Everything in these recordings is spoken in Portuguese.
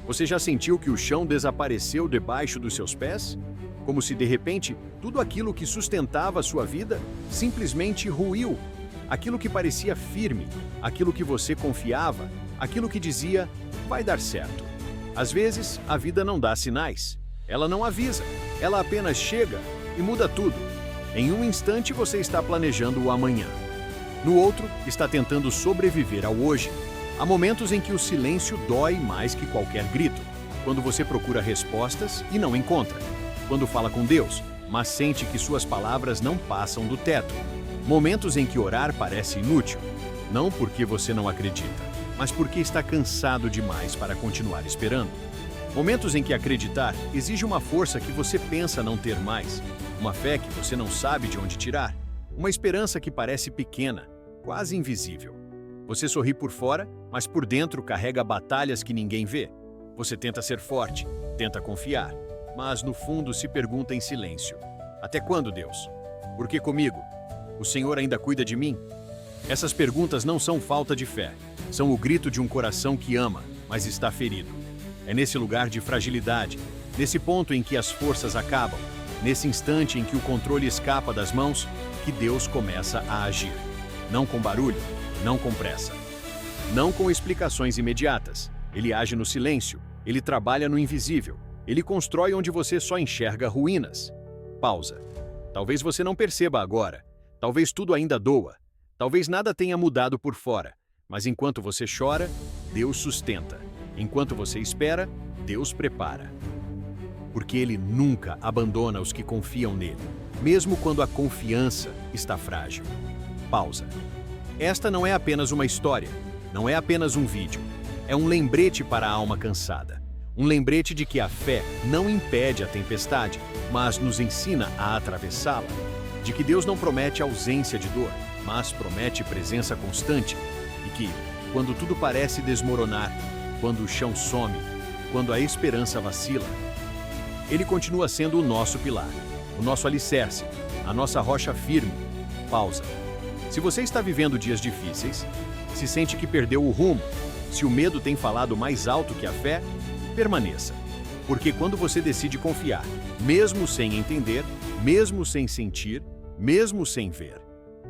Você já sentiu que o chão desapareceu debaixo dos seus pés? Como se de repente tudo aquilo que sustentava a sua vida simplesmente ruiu. Aquilo que parecia firme, aquilo que você confiava, aquilo que dizia, vai dar certo. Às vezes, a vida não dá sinais. Ela não avisa, ela apenas chega e muda tudo. Em um instante você está planejando o amanhã. No outro, está tentando sobreviver ao hoje. Há momentos em que o silêncio dói mais que qualquer grito. Quando você procura respostas e não encontra. Quando fala com Deus, mas sente que suas palavras não passam do teto. Momentos em que orar parece inútil. Não porque você não acredita, mas porque está cansado demais para continuar esperando. Momentos em que acreditar exige uma força que você pensa não ter mais. Uma fé que você não sabe de onde tirar. Uma esperança que parece pequena, quase invisível. Você sorri por fora, mas por dentro carrega batalhas que ninguém vê. Você tenta ser forte, tenta confiar, mas no fundo se pergunta em silêncio. Até quando, Deus? Por que comigo? O Senhor ainda cuida de mim? Essas perguntas não são falta de fé. São o grito de um coração que ama, mas está ferido. É nesse lugar de fragilidade, nesse ponto em que as forças acabam, nesse instante em que o controle escapa das mãos, que Deus começa a agir. Não com barulho, não com pressa. Não com explicações imediatas. Ele age no silêncio, ele trabalha no invisível, ele constrói onde você só enxerga ruínas. Pausa. Talvez você não perceba agora. Talvez tudo ainda doa. Talvez nada tenha mudado por fora. Mas enquanto você chora, Deus sustenta. Enquanto você espera, Deus prepara. Porque Ele nunca abandona os que confiam nele, mesmo quando a confiança está frágil. Pausa. Esta não é apenas uma história, não é apenas um vídeo. É um lembrete para a alma cansada. Um lembrete de que a fé não impede a tempestade, mas nos ensina a atravessá-la. De que Deus não promete ausência de dor, mas promete presença constante. E que, quando tudo parece desmoronar, quando o chão some, quando a esperança vacila, Ele continua sendo o nosso pilar, o nosso alicerce, a nossa rocha firme. Pausa. Se você está vivendo dias difíceis, se sente que perdeu o rumo, se o medo tem falado mais alto que a fé, permaneça. Porque quando você decide confiar, mesmo sem entender, mesmo sem sentir, mesmo sem ver,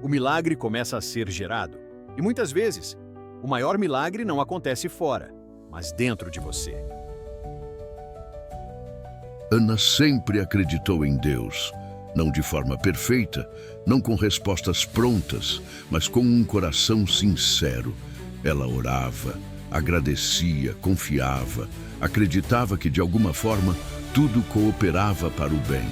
o milagre começa a ser gerado. E muitas vezes, o maior milagre não acontece fora, mas dentro de você. Ana sempre acreditou em Deus, não de forma perfeita, não com respostas prontas, mas com um coração sincero. Ela orava, agradecia, confiava, acreditava que de alguma forma tudo cooperava para o bem.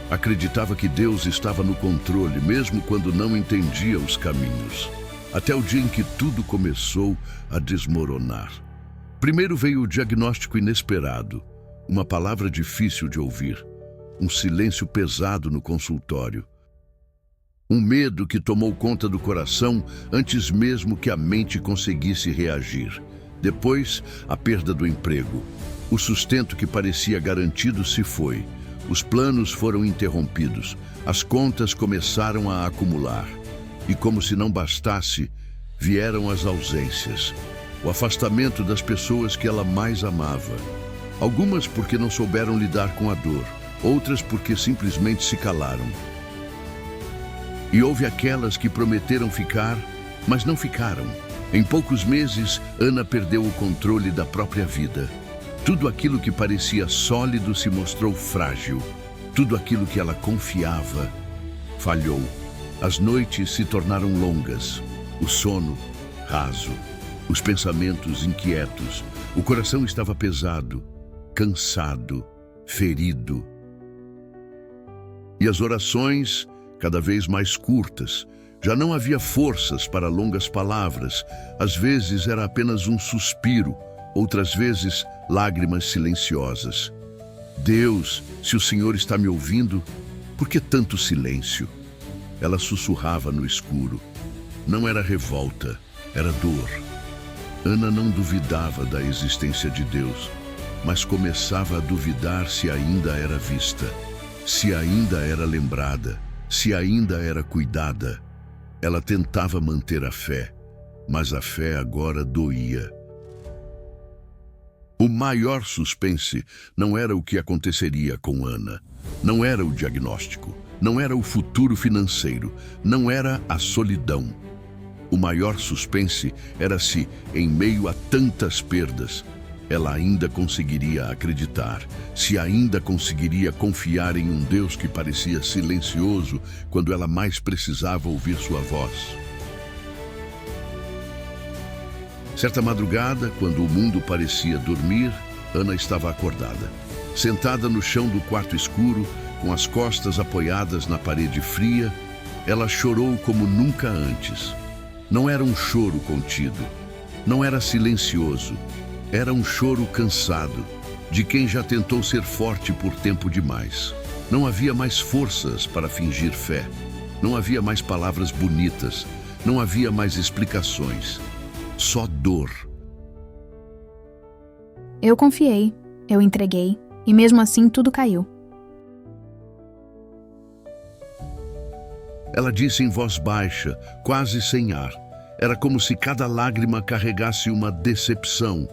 Acreditava que Deus estava no controle, mesmo quando não entendia os caminhos. Até o dia em que tudo começou a desmoronar. Primeiro veio o diagnóstico inesperado, uma palavra difícil de ouvir, um silêncio pesado no consultório. Um medo que tomou conta do coração antes mesmo que a mente conseguisse reagir. Depois, a perda do emprego. O sustento que parecia garantido se foi. Os planos foram interrompidos. As contas começaram a acumular. E como se não bastasse, vieram as ausências. O afastamento das pessoas que ela mais amava. Algumas porque não souberam lidar com a dor, outras porque simplesmente se calaram. E houve aquelas que prometeram ficar, mas não ficaram. Em poucos meses, Ana perdeu o controle da própria vida. Tudo aquilo que parecia sólido se mostrou frágil. Tudo aquilo que ela confiava falhou. As noites se tornaram longas. O sono raso. Os pensamentos inquietos. O coração estava pesado, cansado, ferido. E as orações cada vez mais curtas. Já não havia forças para longas palavras. Às vezes era apenas um suspiro, outras vezes lágrimas silenciosas. Deus, se o Senhor está me ouvindo, por que tanto silêncio? Ela sussurrava no escuro. Não era revolta, era dor. Ana não duvidava da existência de Deus, mas começava a duvidar se ainda era vista, se ainda era lembrada, se ainda era cuidada. Ela tentava manter a fé, mas a fé agora doía. O O maior suspense não era o que aconteceria com Ana, não era o diagnóstico, não era o futuro financeiro, não era a solidão. O maior suspense era se, em meio a tantas perdas, ela ainda conseguiria acreditar, se ainda conseguiria confiar em um Deus que parecia silencioso quando ela mais precisava ouvir sua voz. Certa madrugada, quando o mundo parecia dormir, Ana estava acordada. Sentada no chão do quarto escuro, com as costas apoiadas na parede fria, ela chorou como nunca antes. Não era um choro contido, não era silencioso, era um choro cansado, de quem já tentou ser forte por tempo demais. Não havia mais forças para fingir fé, não havia mais palavras bonitas, não havia mais explicações, só dor. Eu confiei, eu entreguei, e mesmo assim tudo caiu. Ela disse em voz baixa, quase sem ar. Era como se cada lágrima carregasse uma decepção,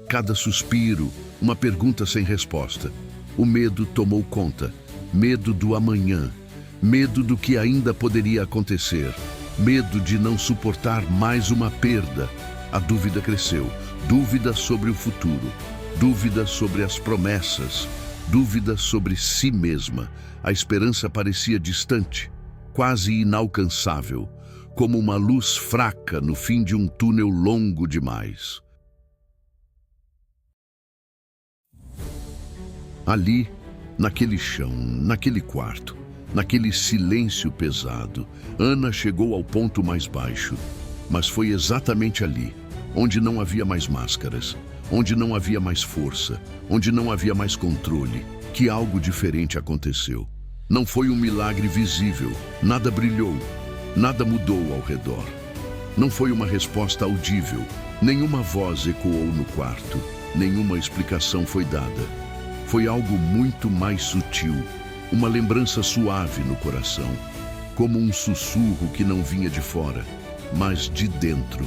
cada suspiro, uma pergunta sem resposta. O medo tomou conta, medo do amanhã, medo do que ainda poderia acontecer, medo de não suportar mais uma perda. A dúvida cresceu, dúvida sobre o futuro, dúvida sobre as promessas, dúvida sobre si mesma. A esperança parecia distante, quase inalcançável, como uma luz fraca no fim de um túnel longo demais. Ali, naquele chão, naquele quarto, naquele silêncio pesado, Ana chegou ao ponto mais baixo. Mas foi exatamente ali, onde não havia mais máscaras, onde não havia mais força, onde não havia mais controle, que algo diferente aconteceu. Não foi um milagre visível, nada brilhou, nada mudou ao redor. Não foi uma resposta audível, nenhuma voz ecoou no quarto, nenhuma explicação foi dada. Foi algo muito mais sutil, uma lembrança suave no coração, como um sussurro que não vinha de fora, mas de dentro.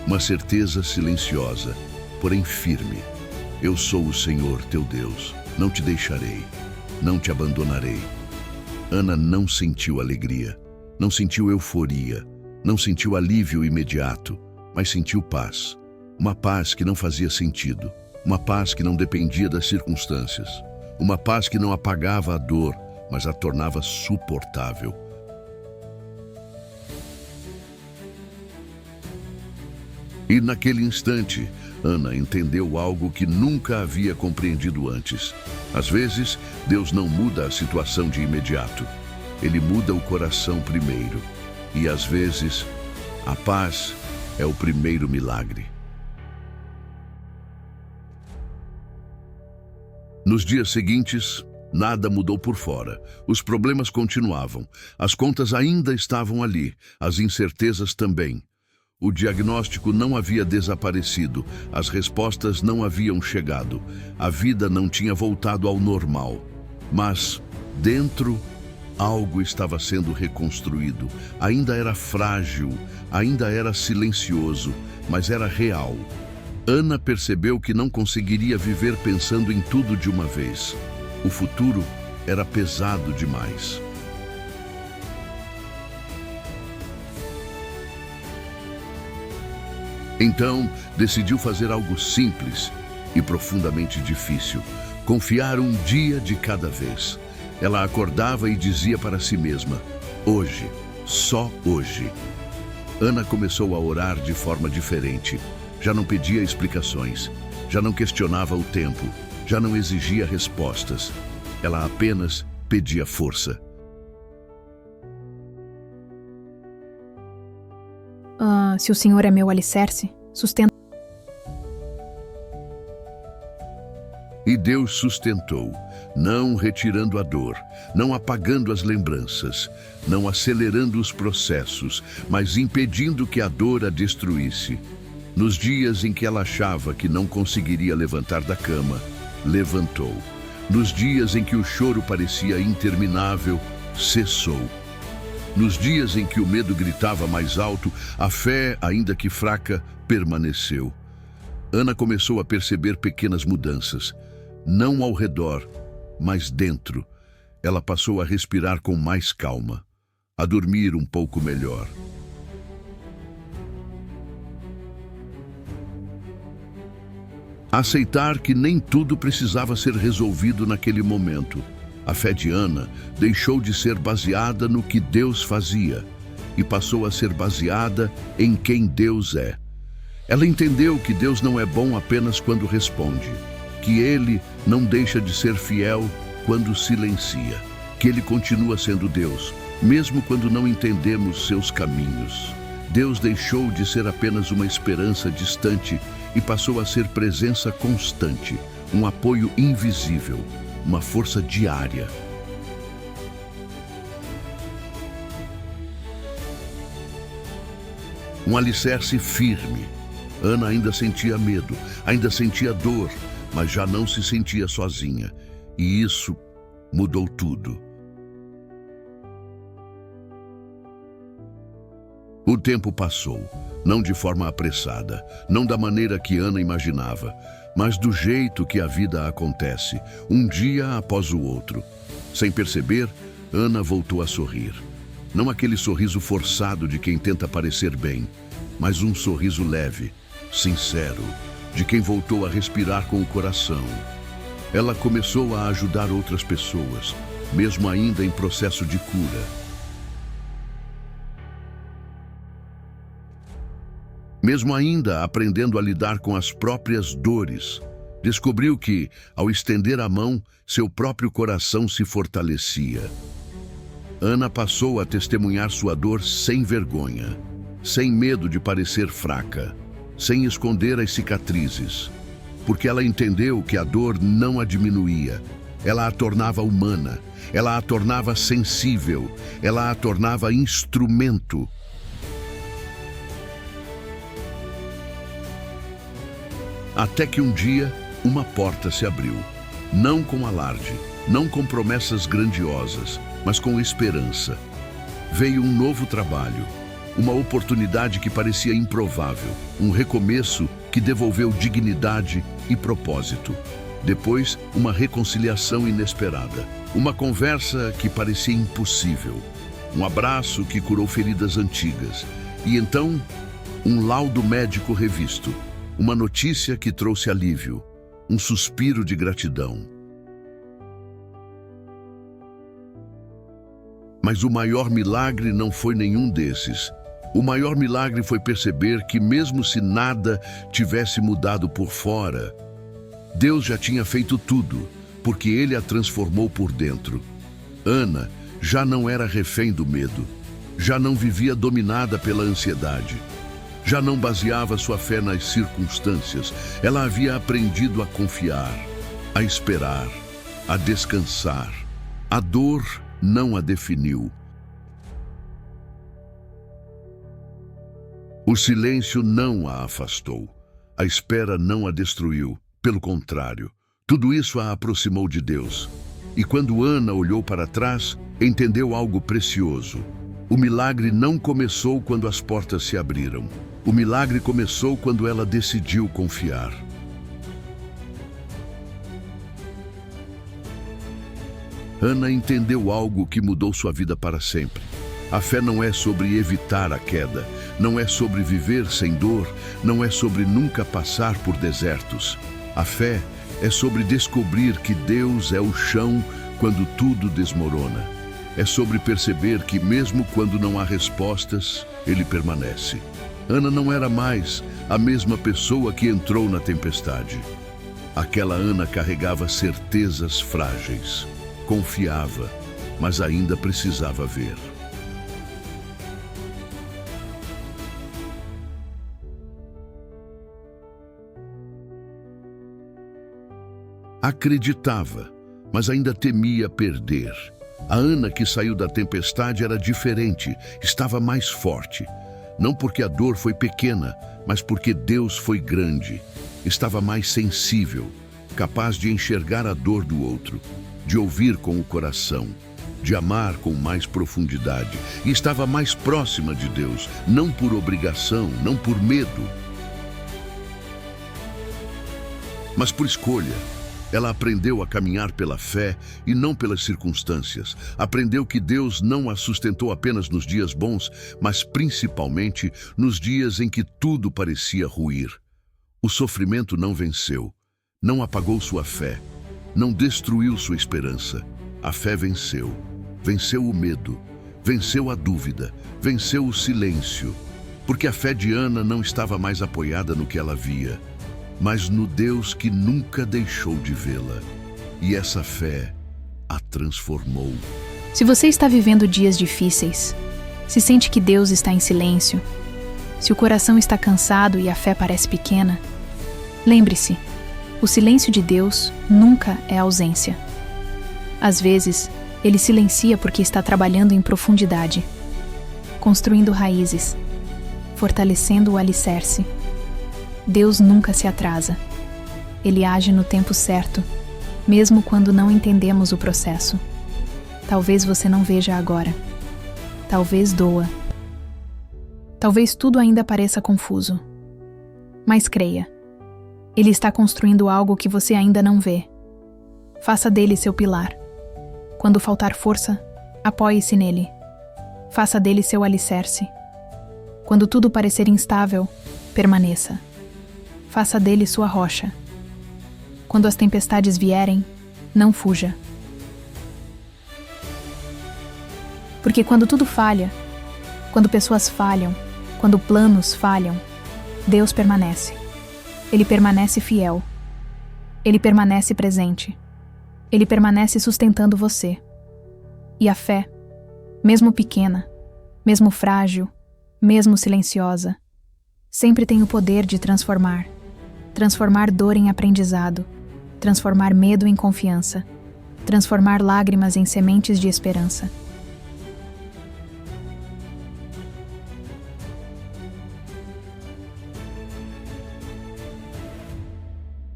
Uma certeza silenciosa, porém firme. Eu sou o Senhor, teu Deus. Não te deixarei, não te abandonarei. Ana não sentiu alegria, não sentiu euforia, não sentiu alívio imediato, mas sentiu paz. Uma paz que não fazia sentido, uma paz que não dependia das circunstâncias, uma paz que não apagava a dor, mas a tornava suportável. E naquele instante, Ana entendeu algo que nunca havia compreendido antes. Às vezes, Deus não muda a situação de imediato. Ele muda o coração primeiro. E às vezes, a paz é o primeiro milagre. Nos dias seguintes, nada mudou por fora. Os problemas continuavam. As contas ainda estavam ali, as incertezas também. O diagnóstico não havia desaparecido, as respostas não haviam chegado, a vida não tinha voltado ao normal. Mas, dentro, algo estava sendo reconstruído. Ainda era frágil, ainda era silencioso, mas era real. Ana percebeu que não conseguiria viver pensando em tudo de uma vez. O futuro era pesado demais. Então, decidiu fazer algo simples e profundamente difícil. Confiar um dia de cada vez. Ela acordava e dizia para si mesma, hoje, só hoje. Ana começou a orar de forma diferente. Já não pedia explicações, já não questionava o tempo, já não exigia respostas. Ela apenas pedia força. Se o Senhor é meu alicerce, sustenta. E Deus sustentou, não retirando a dor, não apagando as lembranças, não acelerando os processos, mas impedindo que a dor a destruísse. Nos dias em que ela achava que não conseguiria levantar da cama, levantou. Nos dias em que o choro parecia interminável, cessou. Nos dias em que o medo gritava mais alto, a fé, ainda que fraca, permaneceu. Ana começou a perceber pequenas mudanças, não ao redor, mas dentro. Ela passou a respirar com mais calma, a dormir um pouco melhor. A aceitar que nem tudo precisava ser resolvido naquele momento. A fé de Ana deixou de ser baseada no que Deus fazia e passou a ser baseada em quem Deus é. Ela entendeu que Deus não é bom apenas quando responde, que Ele não deixa de ser fiel quando silencia, que Ele continua sendo Deus, mesmo quando não entendemos seus caminhos. Deus deixou de ser apenas uma esperança distante e passou a ser presença constante, um apoio invisível, uma força diária. Um alicerce firme. Ana ainda sentia medo, ainda sentia dor, mas já não se sentia sozinha. E isso mudou tudo. O tempo passou, não de forma apressada, não da maneira que Ana imaginava, mas do jeito que a vida acontece, um dia após o outro. Sem perceber, Ana voltou a sorrir. Não aquele sorriso forçado de quem tenta parecer bem, mas um sorriso leve, sincero, de quem voltou a respirar com o coração. Ela começou a ajudar outras pessoas, mesmo ainda em processo de cura. Mesmo ainda aprendendo a lidar com as próprias dores, descobriu que, ao estender a mão, seu próprio coração se fortalecia. Ana passou a testemunhar sua dor sem vergonha, sem medo de parecer fraca, sem esconder as cicatrizes, porque ela entendeu que a dor não a diminuía, ela a tornava humana, ela a tornava sensível, ela a tornava instrumento. Até que um dia, uma porta se abriu. Não com alarde, não com promessas grandiosas, mas com esperança. Veio um novo trabalho, uma oportunidade que parecia improvável, um recomeço que devolveu dignidade e propósito. Depois, uma reconciliação inesperada, uma conversa que parecia impossível, um abraço que curou feridas antigas, e então, um laudo médico revisto. Uma notícia que trouxe alívio, um suspiro de gratidão. Mas o maior milagre não foi nenhum desses. O maior milagre foi perceber que, mesmo se nada tivesse mudado por fora, Deus já tinha feito tudo, porque Ele a transformou por dentro. Ana já não era refém do medo, já não vivia dominada pela ansiedade. Já não baseava sua fé nas circunstâncias. Ela havia aprendido a confiar, a esperar, a descansar. A dor não a definiu. O silêncio não a afastou. A espera não a destruiu. Pelo contrário, tudo isso a aproximou de Deus. E quando Ana olhou para trás, entendeu algo precioso. O milagre não começou quando as portas se abriram. O milagre começou quando ela decidiu confiar. Ana entendeu algo que mudou sua vida para sempre. A fé não é sobre evitar a queda, não é sobre viver sem dor, não é sobre nunca passar por desertos. A fé é sobre descobrir que Deus é o chão quando tudo desmorona. É sobre perceber que mesmo quando não há respostas, Ele permanece. Ana não era mais a mesma pessoa que entrou na tempestade. Aquela Ana carregava certezas frágeis, confiava, mas ainda precisava ver. Acreditava, mas ainda temia perder. A Ana que saiu da tempestade era diferente, estava mais forte. Não porque a dor foi pequena, mas porque Deus foi grande. Estava mais sensível, capaz de enxergar a dor do outro, de ouvir com o coração. de amar com mais profundidade e estava mais próxima de Deus, não por obrigação, não por medo, mas por escolha. Ela aprendeu a caminhar pela fé e não pelas circunstâncias. Aprendeu que Deus não a sustentou apenas nos dias bons, mas principalmente nos dias em que tudo parecia ruir. O sofrimento não venceu, não apagou sua fé, não destruiu sua esperança. A fé venceu. Venceu o medo, venceu a dúvida, venceu o silêncio. Porque a fé de Ana não estava mais apoiada no que ela via, mas no Deus que nunca deixou de vê-la. E essa fé a transformou. Se você está vivendo dias difíceis, se sente que Deus está em silêncio, se o coração está cansado e a fé parece pequena, lembre-se, o silêncio de Deus nunca é ausência. Às vezes, Ele silencia porque está trabalhando em profundidade, construindo raízes, fortalecendo o alicerce. Deus nunca se atrasa. Ele age no tempo certo, mesmo quando não entendemos o processo. Talvez você não veja agora. Talvez doa. Talvez tudo ainda pareça confuso. Mas creia, Ele está construindo algo que você ainda não vê. Faça dele seu pilar. Quando faltar força, apoie-se nele. Faça dele seu alicerce. Quando tudo parecer instável, permaneça. Faça dele sua rocha. Quando as tempestades vierem, não fuja. Porque quando tudo falha, quando pessoas falham, quando planos falham, Deus permanece. Ele permanece fiel. Ele permanece presente. Ele permanece sustentando você. E a fé, mesmo pequena, mesmo frágil, mesmo silenciosa, sempre tem o poder de transformar dor em aprendizado, transformar medo em confiança, transformar lágrimas em sementes de esperança.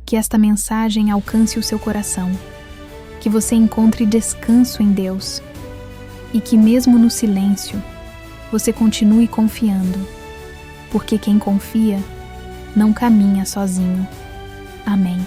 Que esta mensagem alcance o seu coração, que você encontre descanso em Deus e que mesmo no silêncio, você continue confiando, porque quem confia não caminha sozinho. Amém.